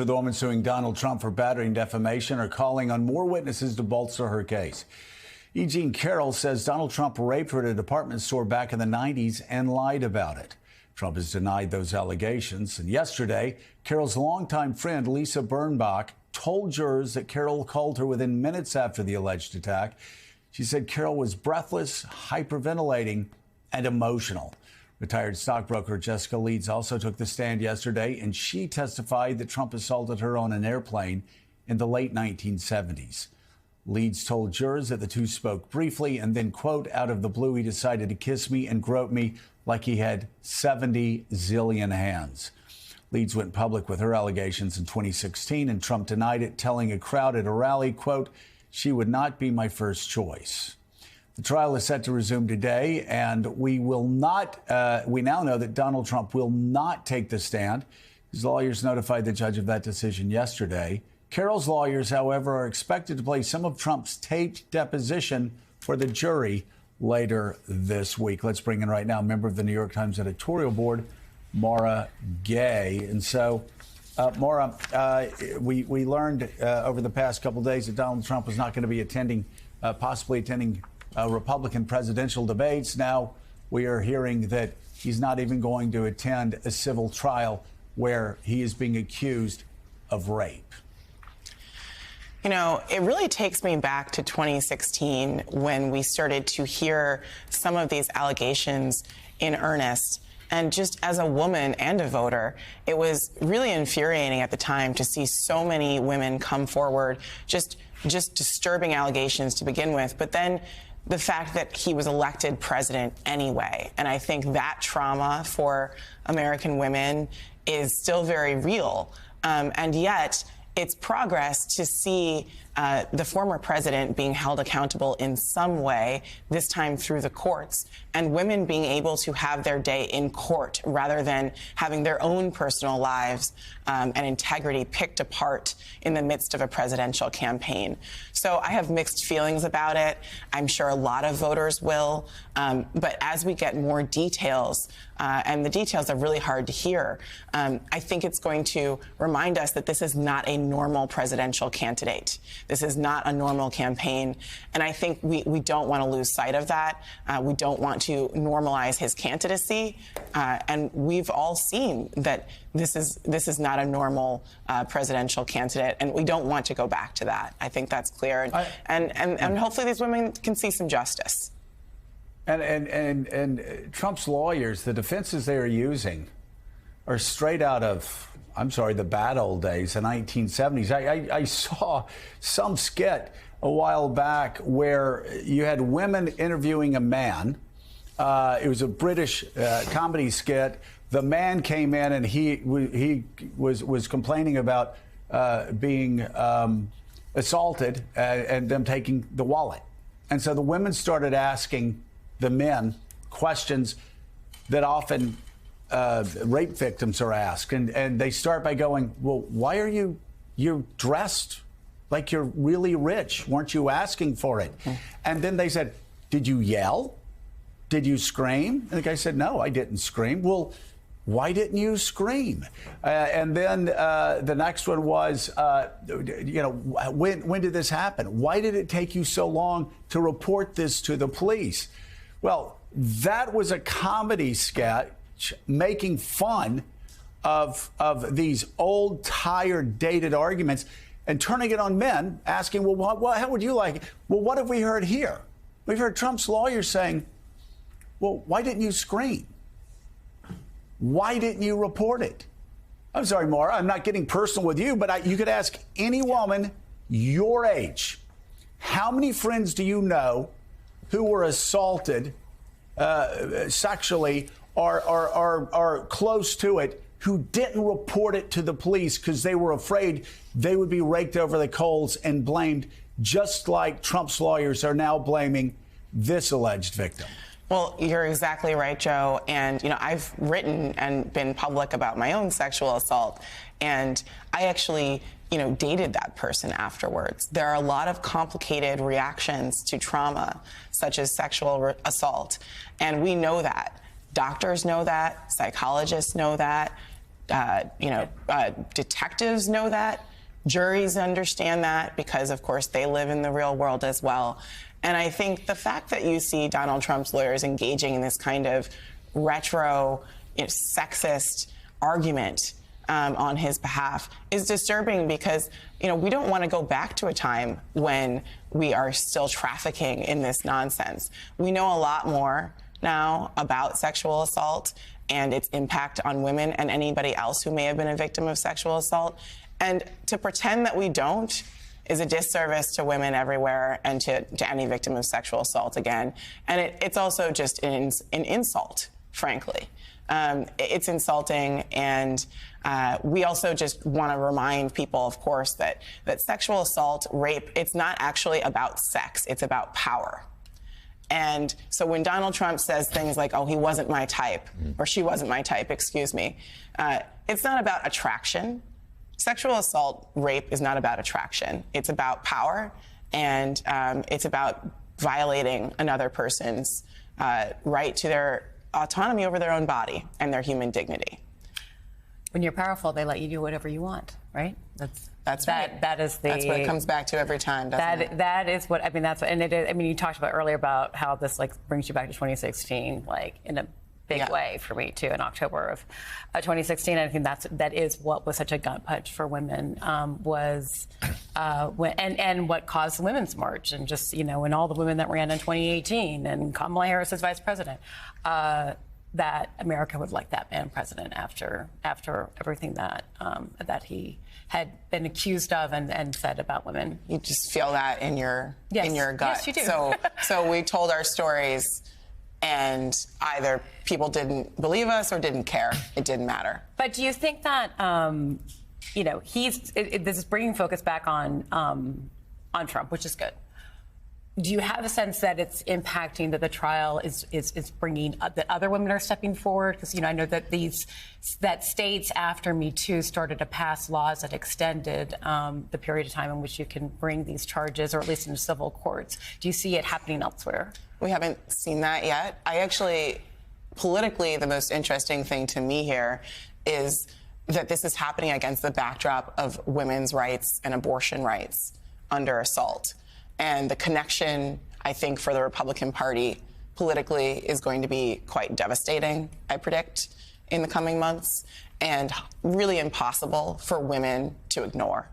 The woman suing Donald Trump for battery and defamation are calling on more witnesses to bolster her case. E. Jean Carroll says Donald Trump raped her at a department store back in the 90s and lied about it. Trump has denied those allegations. And yesterday, Carroll's longtime friend, Lisa Birnbach, told jurors that Carroll called her within minutes after the alleged attack. She said Carroll was breathless, hyperventilating, and emotional. Retired stockbroker Jessica Leeds also took the stand yesterday, and she testified that Trump assaulted her on an airplane in the late 1970s. Leeds told jurors that the two spoke briefly and then, quote, out of the blue, he decided to kiss me and grope me like he had 70 zillion hands. Leeds went public with her allegations in 2016, and Trump denied it, telling a crowd at a rally, quote, she would not be my first choice. The trial is set to resume today, and we now know that Donald Trump will not take the stand. His lawyers notified the judge of that decision yesterday. Carroll's lawyers, however, are expected to play some of Trump's taped deposition for the jury later this week. Let's bring in right now a member of the New York Times editorial board, Mara Gay. And so, Mara, we learned over the past couple of days that Donald Trump was not going to be possibly attending Republican presidential debates. Now we are hearing that he's not even going to attend a civil trial where he is being accused of rape. You know, it really takes me back to 2016 when we started to hear some of these allegations in earnest. And just as a woman and a voter, it was really infuriating at the time to see so many women come forward, just disturbing allegations to begin with. But then the fact that he was elected president anyway. And I think that trauma for American women is still very real. And yet, it's progress to see the former president being held accountable in some way, this time through the courts, and women being able to have their day in court rather than having their own personal lives and integrity picked apart in the midst of a presidential campaign. So I have mixed feelings about it. I'm sure a lot of voters will. But as we get more details, and the details are really hard to hear, I think it's going to remind us that this is not a normal presidential candidate. This is not a normal campaign. And I think we don't want to lose sight of that. We don't want to normalize his candidacy. And we've all seen that this is not a normal presidential candidate, and we don't want to go back to that. I think that's clear. And hopefully these women can see some justice. And Trump's lawyers, the defenses they are using are straight out of, I'm sorry, the bad old days, the 1970s. I saw some skit a while back where you had women interviewing a man. It was a British comedy skit. The man came in and he was complaining about being assaulted and them taking the wallet. And so the women started asking the men questions that often rape victims are asked. And they start by going, well, why are you're dressed like you're really rich? Weren't you asking for it? Mm-hmm. And then they said, did you yell? Did you scream? And the guy said, no, I didn't scream. Well, why didn't you scream? And then the next one was, when did this happen? Why did it take you so long to report this to the police? Well, that was a comedy sketch making fun of these old, tired, dated arguments and turning it on men, asking, well, how would you like it? Well, what have we heard here? We've heard Trump's lawyers saying, well, why didn't you scream? Why didn't you report it? I'm sorry, Mara, I'm not getting personal with you, but you could ask any woman your age, how many friends do you know who were assaulted sexually or are close to it, who didn't report it to the police because they were afraid they would be raked over the coals and blamed, just like Trump's lawyers are now blaming this alleged victim? Well, you're exactly right, Joe. And, I've written and been public about my own sexual assault. And I actually, dated that person afterwards. There are a lot of complicated reactions to trauma, such as sexual assault. And we know that. Doctors know that. Psychologists know that. Detectives know that. Juries understand that because, of course, they live in the real world as well. And I think the fact that you see Donald Trump's lawyers engaging in this kind of retro, sexist argument on his behalf is disturbing because, we don't want to go back to a time when we are still trafficking in this nonsense. We know a lot more now about sexual assault and its impact on women and anybody else who may have been a victim of sexual assault. And to pretend that we don't is a disservice to women everywhere and to any victim of sexual assault again. And it's also just an insult, frankly. It's insulting, and we also just want to remind people, of course, that sexual assault, rape, it's not actually about sex, it's about power. And so when Donald Trump says things like, oh, he wasn't my type, or she wasn't my type, excuse me, it's not about attraction. Sexual assault, rape is not about attraction. It's about power, and it's about violating another person's right to their autonomy over their own body and their human dignity. When you're powerful, they let you do whatever you want, right? That's right. That's what it comes back to every time, doesn't it? That is what, that's what, and it is, you talked about earlier about how this brings you back to 2016, in a big way for me too, in October of 2016. I think that is what was such a gut punch for women, and what caused the Women's March, and just, and all the women that ran in 2018 and Kamala Harris as vice president, that America would like that man president after everything that he had been accused of and said about women. You just feel that in your gut. Yes, you do. So we told our stories, and either people didn't believe us or didn't care. It didn't matter. But do you think that this is bringing focus back on Trump, which is good? Do you have a sense that it's impacting, that the trial is bringing, that other women are stepping forward? Because, I know that that states after Me Too started to pass laws that extended the period of time in which you can bring these charges, or at least in civil courts. Do you see it happening elsewhere? We haven't seen that yet. Politically, the most interesting thing to me here is that this is happening against the backdrop of women's rights and abortion rights under assault. And the connection, I think, for the Republican Party politically is going to be quite devastating, I predict, in the coming months, and really impossible for women to ignore.